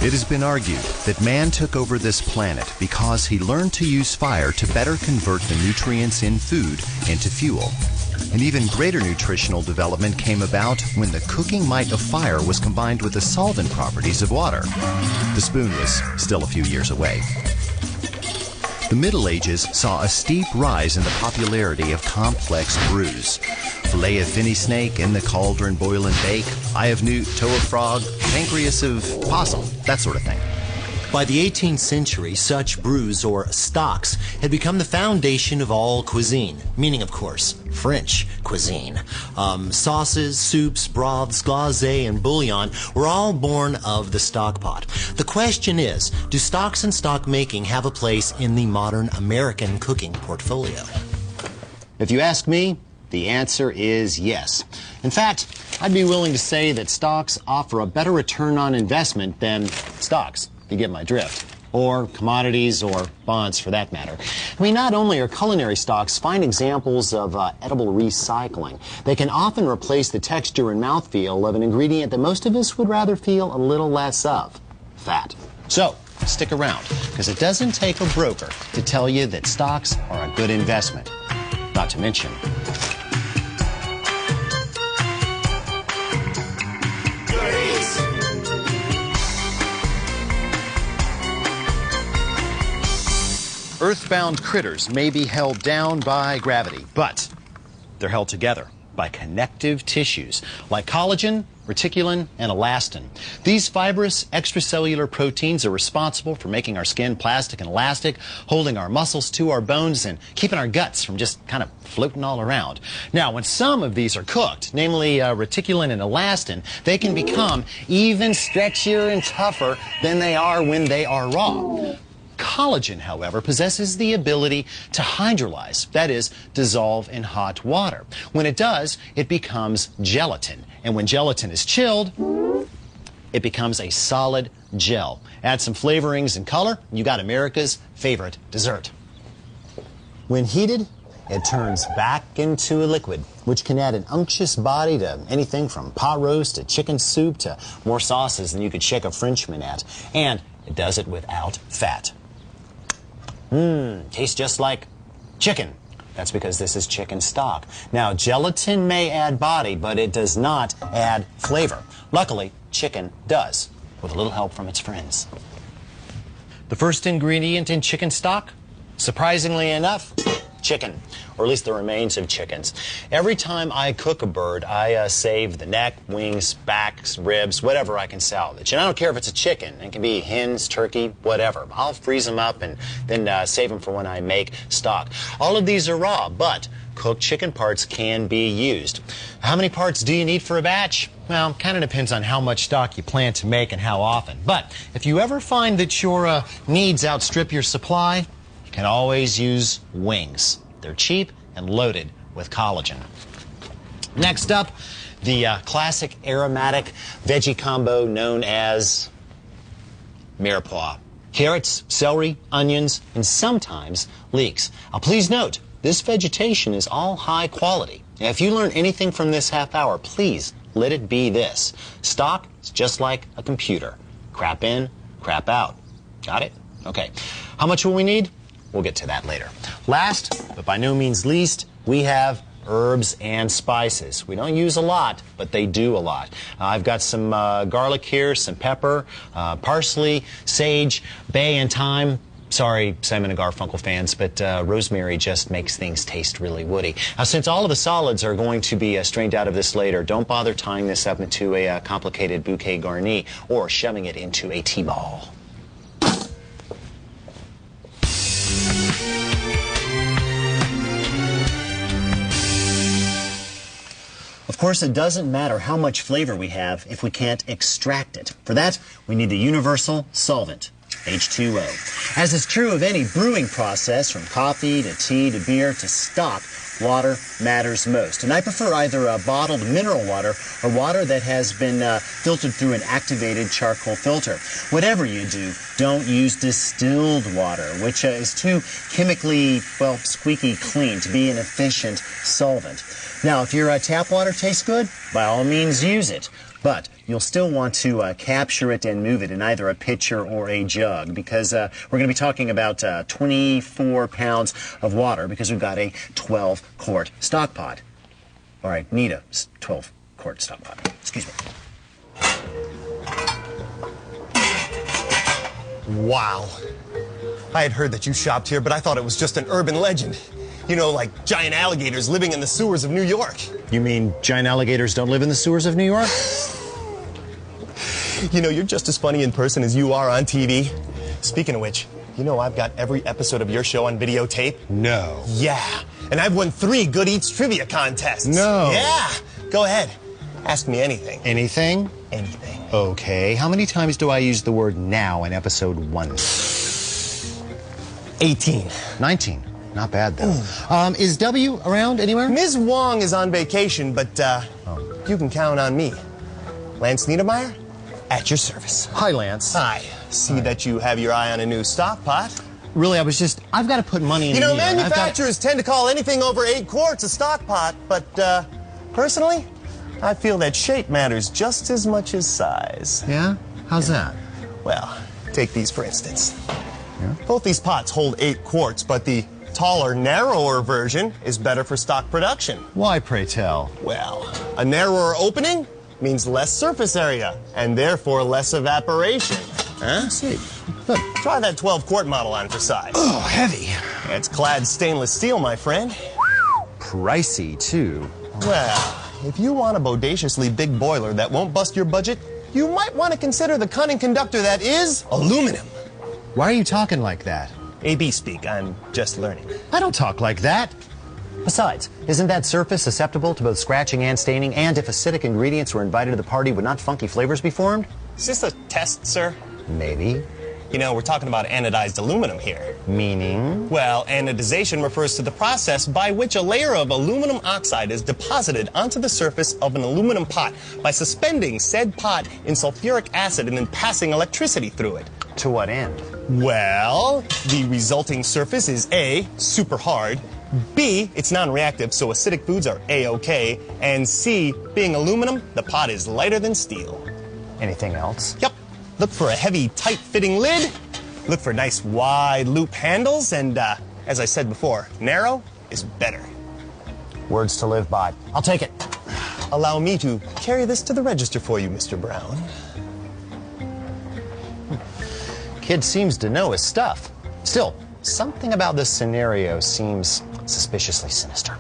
It has been argued that man took over this planet because he learned to use fire to better convert the nutrients in food into fuel. An even greater nutritional development came about when the cooking might of fire was combined with the solvent properties of water. The spoon was still a few years away. The Middle Ages saw a steep rise in the popularity of complex brews. Fillet of finny snake, in the cauldron boil and bake, eye of newt, toe of frog, pancreas of possum, that sort of thing. By the 18th century, such brews, or stocks, had become the foundation of all cuisine, meaning, of course, French cuisine. Sauces, soups, broths, glacé, and bouillon were all born of the stock pot. The question is, do stocks and stock making have a place in the modern American cooking portfolio? If you ask me, the answer is yes. In fact, I'd be willing to say that stocks offer a better return on investment than stocks. You get my drift. Or commodities, or bonds for that matter. I mean, not only are culinary stocks fine examples of edible recycling, they can often replace the texture and mouthfeel of an ingredient that most of us would rather feel a little less of: fat. So, stick around, because it doesn't take a broker to tell you that stocks are a good investment. Not to mention, Earthbound critters may be held down by gravity, but they're held together by connective tissues like collagen, reticulin, and elastin. These fibrous extracellular proteins are responsible for making our skin plastic and elastic, holding our muscles to our bones, and keeping our guts from just kind of floating all around. Now, when some of these are cooked, namely reticulin and elastin, they can become even stretchier and tougher than they are when they are raw. Collagen, however, possesses the ability to hydrolyze, that is, dissolve in hot water. When it does, it becomes gelatin. And when gelatin is chilled, it becomes a solid gel. Add some flavorings and color, you got America's favorite dessert. when heated, it turns back into a liquid, which can add an unctuous body to anything from pot roast to chicken soup to more sauces than you could shake a Frenchman at. And it does it without fat. Tastes just like chicken. That's because this is chicken stock. Now, gelatin may add body, but it does not add flavor. Luckily, chicken does, with a little help from its friends. The first ingredient in chicken stock, surprisingly enough, chicken, or at least the remains of chickens. Every time I cook a bird, I save the neck, wings, backs, ribs, whatever I can salvage. And I don't care if it's a chicken. It can be hens, turkey, whatever. I'll freeze them up and then save them for when I make stock. All of these are raw, but cooked chicken parts can be used. How many parts do you need for a batch? Well, kind of depends on how much stock you plan to make and how often. But if you ever find that your needs outstrip your supply, you can always use wings. They're cheap and loaded with collagen. Next up, the classic aromatic veggie combo known as mirepoix. Carrots, celery, onions, and sometimes leeks. Now please note, this vegetation is all high quality. Now, if you learn anything from this half hour, please let it be this. Stock is just like a computer. Crap in, crap out. Got it? Okay. How much will we need? We'll get to that later. Last, but by no means least, we have herbs and spices. We don't use a lot, but they do a lot. I've got some garlic here, some pepper, parsley, sage, bay, and thyme. Sorry, Simon and Garfunkel fans, but rosemary just makes things taste really woody. Now, since all of the solids are going to be strained out of this later, don't bother tying this up into a complicated bouquet garni or shoving it into a tea ball. Of course, it doesn't matter how much flavor we have if we can't extract it. For that, we need the universal solvent, H2O. As is true of any brewing process, from coffee to tea to beer to stock, water matters most. And I prefer either bottled mineral water or water that has been filtered through an activated charcoal filter. Whatever you do, don't use distilled water, which is too chemically, well, squeaky clean to be an efficient solvent. Now, if your tap water tastes good, by all means use it. But you'll still want to capture it and move it in either a pitcher or a jug, because we're going to be talking about 24 pounds of water, because we've got a 12-quart stock pot. All right, need a 12-quart stock pot. Excuse me. Wow. I had heard that you shopped here, but I thought it was just an urban legend. You know, like giant alligators living in the sewers of New York. You mean giant alligators don't live in the sewers of New York? You know, you're just as funny in person as you are on TV. Speaking of which, you know I've got every episode of your show on videotape? No. Yeah. And I've won 3 Good Eats trivia contests. No. Yeah. Go ahead. Ask me anything. Anything? Anything. Okay. How many times do I use the word now in episode 1? 18. 19. Not bad, though. Is W around anywhere? Ms. Wong is on vacation, but you can count on me. Lance Niedermeyer, at your service. Hi, Lance. Hi. See that you have your eye on a new stock pot. Really, I've got to put money in You know, here. manufacturers tend to call anything over 8 quarts a stock pot, but personally, I feel that shape matters just as much as size. Yeah? How's that? Well, take these for instance. Yeah? Both these pots hold 8 quarts, but the taller, narrower version is better for stock production. Why, pray tell? Well, a narrower opening means less surface area, and therefore less evaporation. Huh? Let's see. Look. Try that 12-quart model on for size. Oh, heavy. It's clad stainless steel, my friend. Pricey, too. Well, if you want a bodaciously big boiler that won't bust your budget, you might want to consider the cunning conductor that is aluminum. Why are you talking like that? AB speak, I'm just learning. I don't talk like that. Besides, isn't that surface susceptible to both scratching and staining? And if acidic ingredients were invited to the party, would not funky flavors be formed? Is this a test, sir? Maybe. You know, we're talking about anodized aluminum here. Meaning? Well, anodization refers to the process by which a layer of aluminum oxide is deposited onto the surface of an aluminum pot by suspending said pot in sulfuric acid and then passing electricity through it. To what end? Well, the resulting surface is A, super hard, B, it's non-reactive, so acidic foods are A-OK, and C, being aluminum, the pot is lighter than steel. Anything else? Yep. Look for a heavy, tight-fitting lid. Look for nice, wide loop handles, and as I said before, narrow is better. Words to live by. I'll take it. Allow me to carry this to the register for you, Mr. Brown. Kid seems to know his stuff. Still, something about this scenario seems suspiciously sinister.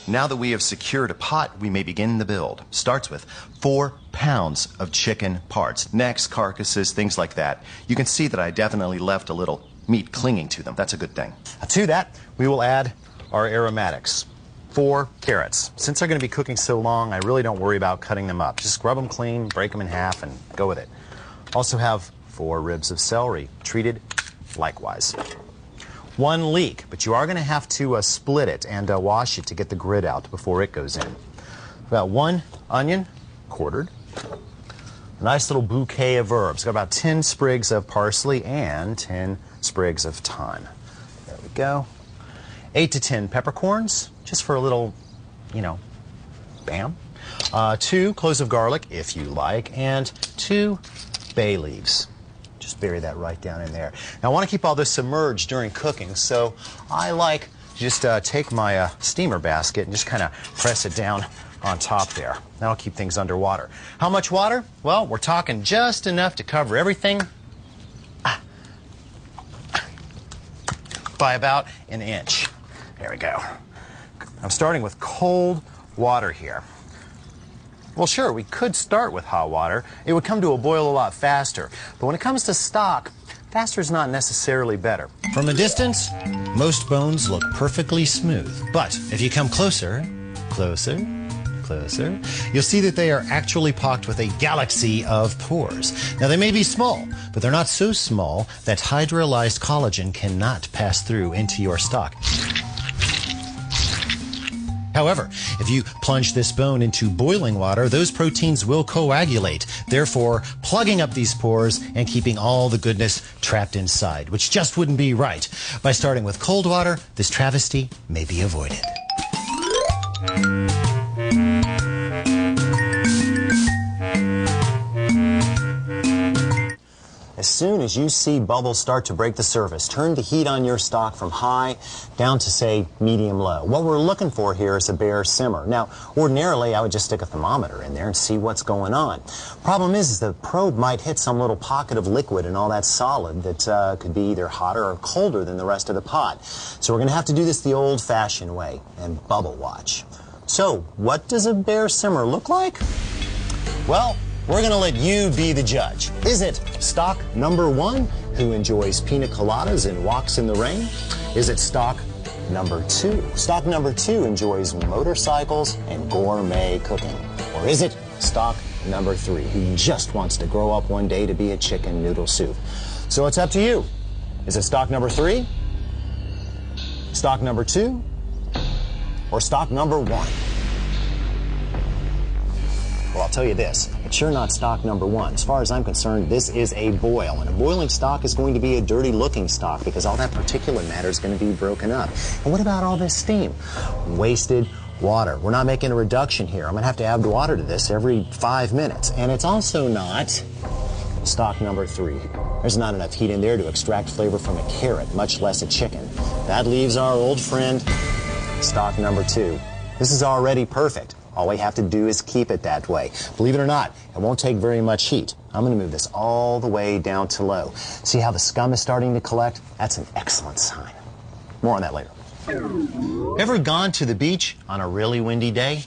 Now that we have secured a pot, we may begin the build. Starts with 4 pounds of chicken parts, necks, carcasses, things like that. You can see that I definitely left a little meat clinging to them. That's a good thing. To that, we will add our aromatics. 4 carrots. Since they're going to be cooking so long, I really don't worry about cutting them up. Just scrub them clean, break them in half, and go with it. Also have 4 ribs of celery, treated likewise. 1 leek, but you are going to have to split it and wash it to get the grit out before it goes in. About 1 onion, quartered. A nice little bouquet of herbs. Got about 10 sprigs of parsley and 10 sprigs of thyme. There we go. 8 to 10 peppercorns, just for a little, you know, bam. 2 cloves of garlic, if you like, and 2 bay leaves. Just bury that right down in there. Now, I want to keep all this submerged during cooking, so I like to just take my steamer basket and just kind of press it down on top there. That'll keep things underwater. How much water? Well, we're talking just enough to cover everything by about an inch. There we go. I'm starting with cold water here. Well, sure, we could start with hot water. It would come to a boil a lot faster. But when it comes to stock, faster is not necessarily better. From a distance, most bones look perfectly smooth. But if you come closer, closer, you'll see that they are actually pocked with a galaxy of pores. Now, they may be small, but they're not so small that hydrolyzed collagen cannot pass through into your stock. However, if you plunge this bone into boiling water, those proteins will coagulate, therefore plugging up these pores and keeping all the goodness trapped inside, which just wouldn't be right. By starting with cold water, this travesty may be avoided. As soon as you see bubbles start to break the surface, turn the heat on your stock from high down to, say, medium-low. What we're looking for here is a bare simmer. Now, ordinarily, I would just stick a thermometer in there and see what's going on. Problem is the probe might hit some little pocket of liquid and all that solid that could be either hotter or colder than the rest of the pot. So we're going to have to do this the old-fashioned way and bubble watch. So, what does a bare simmer look like? Well, we're going to let you be the judge. Is it stock number 1, who enjoys pina coladas and walks in the rain? Is it stock number 2? Stock number 2 enjoys motorcycles and gourmet cooking. Or is it stock number 3, who just wants to grow up one day to be a chicken noodle soup? So it's up to you. Is it stock number 3, stock number 2, or stock number 1? Well, I'll tell you this, it's sure not stock number 1. As far as I'm concerned, this is a boil, and a boiling stock is going to be a dirty-looking stock because all that particulate matter is going to be broken up. And what about all this steam? Wasted water. We're not making a reduction here. I'm going to add water to this every 5 minutes. And it's also not stock number 3. There's not enough heat in there to extract flavor from a carrot, much less a chicken. That leaves our old friend, stock number 2. This is already perfect. All we have to do is keep it that way. Believe it or not, it won't take very much heat. I'm going to move this all the way down to low. See how the scum is starting to collect? That's an excellent sign. More on that later. Ever gone to the beach on a really windy day?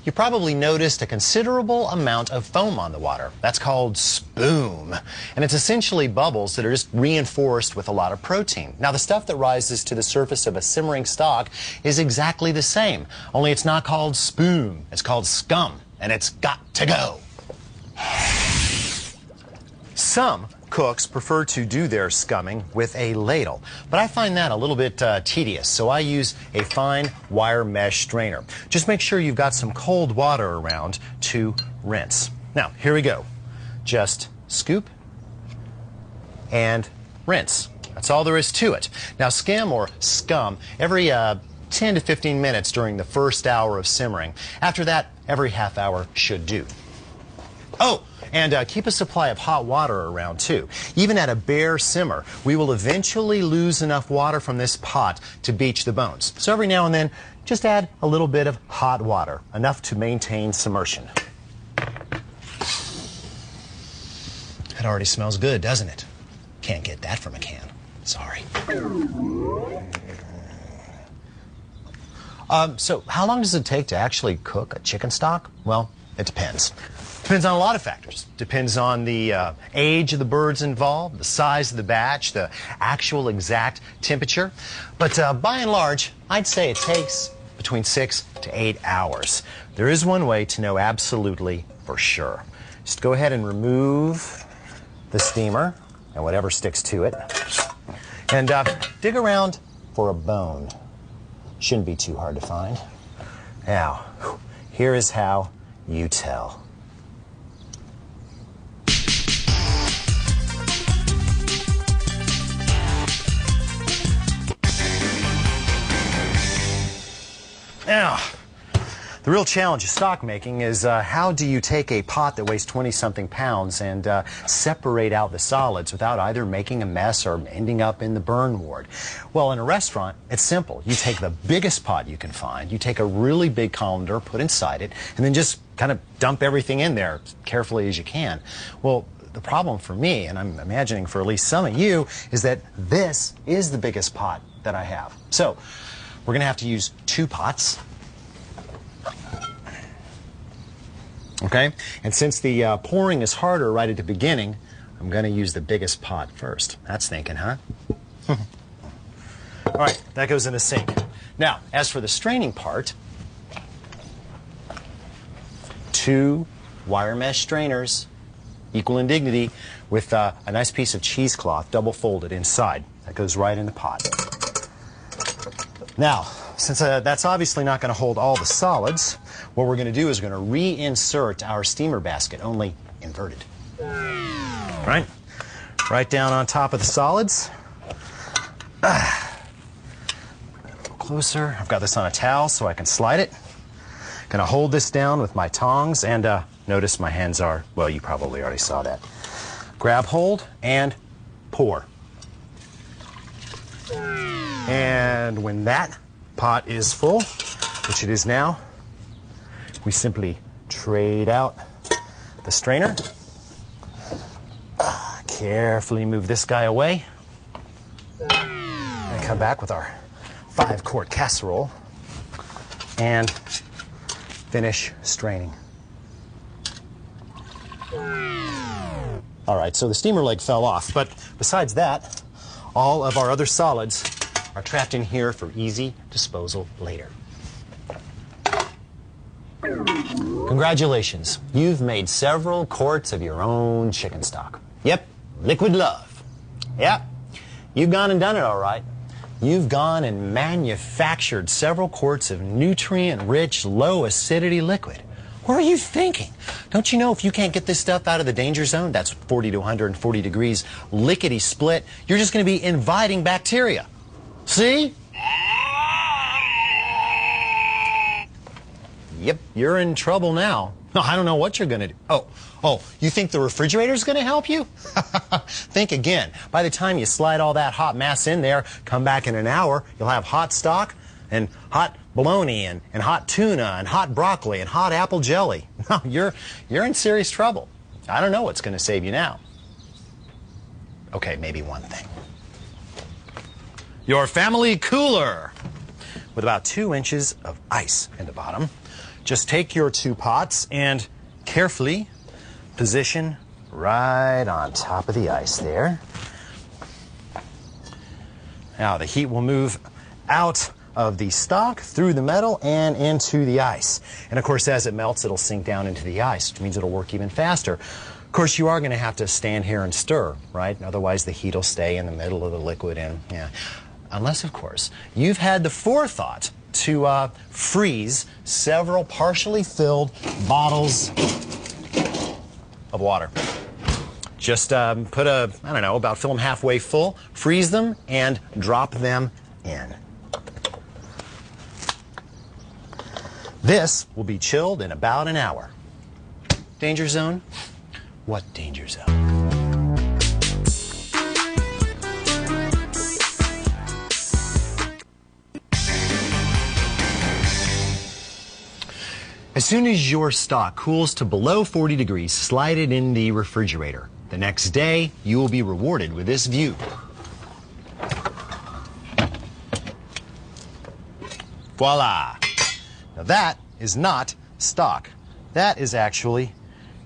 You probably noticed a considerable amount of foam on the water. That's called spume. And it's essentially bubbles that are just reinforced with a lot of protein. Now, the stuff that rises to the surface of a simmering stock is exactly the same, only it's not called spume. It's called scum, and it's got to go. Some cooks prefer to do their scumming with a ladle, but I find that a little bit tedious, so I use a fine wire mesh strainer. Just make sure you've got some cold water around to rinse. Now, here we go. Just scoop and rinse. That's all there is to it. Now, skim or scum every 10 to 15 minutes during the first hour of simmering. After that, every half hour should do. Oh, and keep a supply of hot water around, too. Even at a bare simmer, we will eventually lose enough water from this pot to beach the bones. So every now and then, just add a little bit of hot water, enough to maintain submersion. That already smells good, doesn't it? Can't get that from a can. Sorry. So how long does it take to actually cook a chicken stock? Well, it depends. Depends on a lot of factors. Depends on the age of the birds involved, the size of the batch, the actual exact temperature. But by and large, I'd say it takes between 6 to 8 hours. There is one way to know absolutely for sure. Just go ahead and remove the steamer and whatever sticks to it. And dig around for a bone. Shouldn't be too hard to find. Now, here is how you tell. Now, the real challenge of stock making is how do you take a pot that weighs 20-something pounds and separate out the solids without either making a mess or ending up in the burn ward? Well, in a restaurant, it's simple. You take the biggest pot you can find, you take a really big colander, put inside it, and then just kind of dump everything in there as carefully as you can. Well, the problem for me, and I'm imagining for at least some of you, is that this is the biggest pot that I have. So, we're going to have to use 2 pots. Okay? And since the pouring is harder right at the beginning, I'm going to use the biggest pot first. That's thinking, huh? All right, that goes in the sink. Now, as for the straining part, 2 wire mesh strainers, equal in dignity, with a nice piece of cheesecloth double folded inside. That goes right in the pot. Now, since that's obviously not going to hold all the solids, what we're going to do is we're going to reinsert our steamer basket, only inverted. Right down on top of the solids. A little closer. I've got this on a towel so I can slide it. Going to hold this down with my tongs, and notice my hands are, well, you probably already saw that. Grab hold and pour. And when that pot is full, which it is now, we simply trade out the strainer. Carefully move this guy away. And come back with our 5-quart casserole and finish straining. All right, so the steamer leg fell off, but besides that, all of our other solids are trapped in here for easy disposal later. Congratulations, you've made several quarts of your own chicken stock. Yep, liquid love. Yep, you've gone and done it all right. You've gone and manufactured several quarts of nutrient-rich, low-acidity liquid. What are you thinking? Don't you know if you can't get this stuff out of the danger zone, that's 40 to 140 degrees, lickety-split, you're just going to be inviting bacteria. See? Yep, you're in trouble now. No, I don't know what you're going to do. Oh, you think the refrigerator's going to help you? Think again. By the time you slide all that hot mass in there, come back in an hour, you'll have hot stock and hot bologna and hot tuna and hot broccoli and hot apple jelly. No, you're in serious trouble. I don't know what's going to save you now. Okay, maybe one thing. Your family cooler with about 2 inches of ice in the bottom. Just take your 2 pots and carefully position right on top of the ice there. Now the heat will move out of the stock, through the metal, and into the ice. And of course, as it melts, it'll sink down into the ice, which means it'll work even faster. Of course, you are going to have to stand here and stir, right? Otherwise, the heat will stay in the middle of the liquid, and yeah. Unless, of course, you've had the forethought to freeze several partially filled bottles of water. Just put about fill them halfway full, freeze them, and drop them in. This will be chilled in about an hour. Danger zone? What danger zone? As soon as your stock cools to below 40 degrees, slide it in the refrigerator. The next day, you will be rewarded with this view. Voila! Now that is not stock. That is actually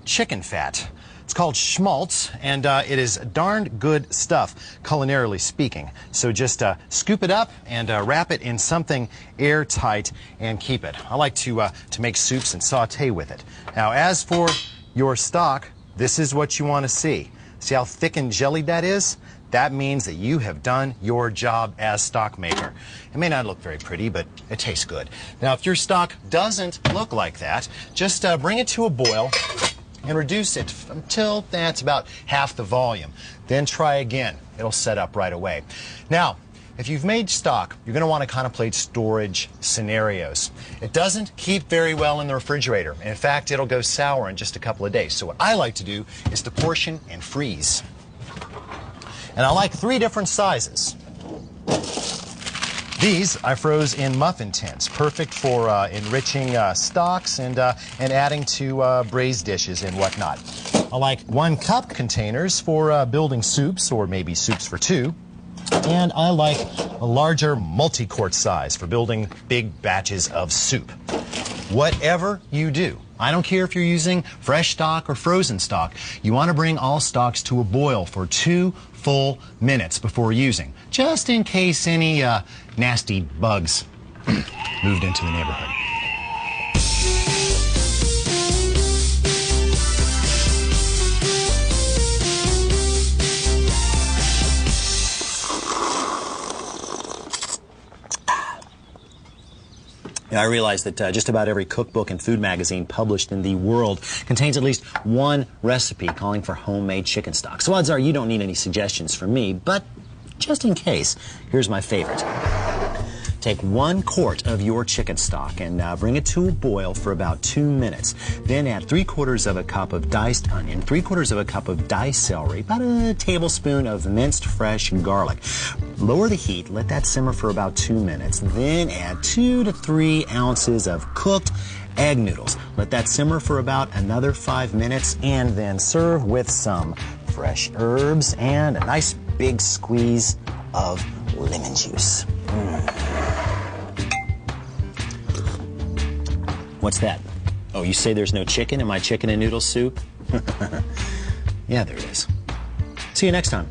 chicken fat. It's called schmaltz, and it is darned good stuff, culinarily speaking. So just scoop it up and wrap it in something airtight and keep it. I like to make soups and saute with it. Now, as for your stock, this is what you want to see. See how thick and jellied that is? That means that you have done your job as stock maker. It may not look very pretty, but it tastes good. Now, if your stock doesn't look like that, just bring it to a boil and reduce it until that's about half the volume. Then try again. It'll set up right away. Now, if you've made stock, you're going to want to contemplate storage scenarios. It doesn't keep very well in the refrigerator. In fact, it'll go sour in just a couple of days. So what I like to do is to portion and freeze. And I like 3 different sizes. These I froze in muffin tins, perfect for enriching stocks and adding to braised dishes and whatnot. I like 1-cup containers for building soups, or maybe soups for 2. And I like a larger multi-quart size for building big batches of soup. Whatever you do, I don't care if you're using fresh stock or frozen stock, you want to bring all stocks to a boil for 2 full minutes before using, just in case any nasty bugs moved into the neighborhood. Yeah, I realize that just about every cookbook and food magazine published in the world contains at least one recipe calling for homemade chicken stock. So odds are you don't need any suggestions from me, but just in case, here's my favorite. Take 1 quart of your chicken stock and bring it to a boil for about 2 minutes. Then add 3/4 of a cup of diced onion, 3/4 of a cup of diced celery, about a tablespoon of minced fresh garlic. Lower the heat, let that simmer for about 2 minutes. Then add 2 to 3 ounces of cooked egg noodles. Let that simmer for about another 5 minutes and then serve with some fresh herbs and a nice big squeeze of lemon juice. What's that? Oh, you say there's no chicken in my chicken and noodle soup? Yeah, there is. See you next time.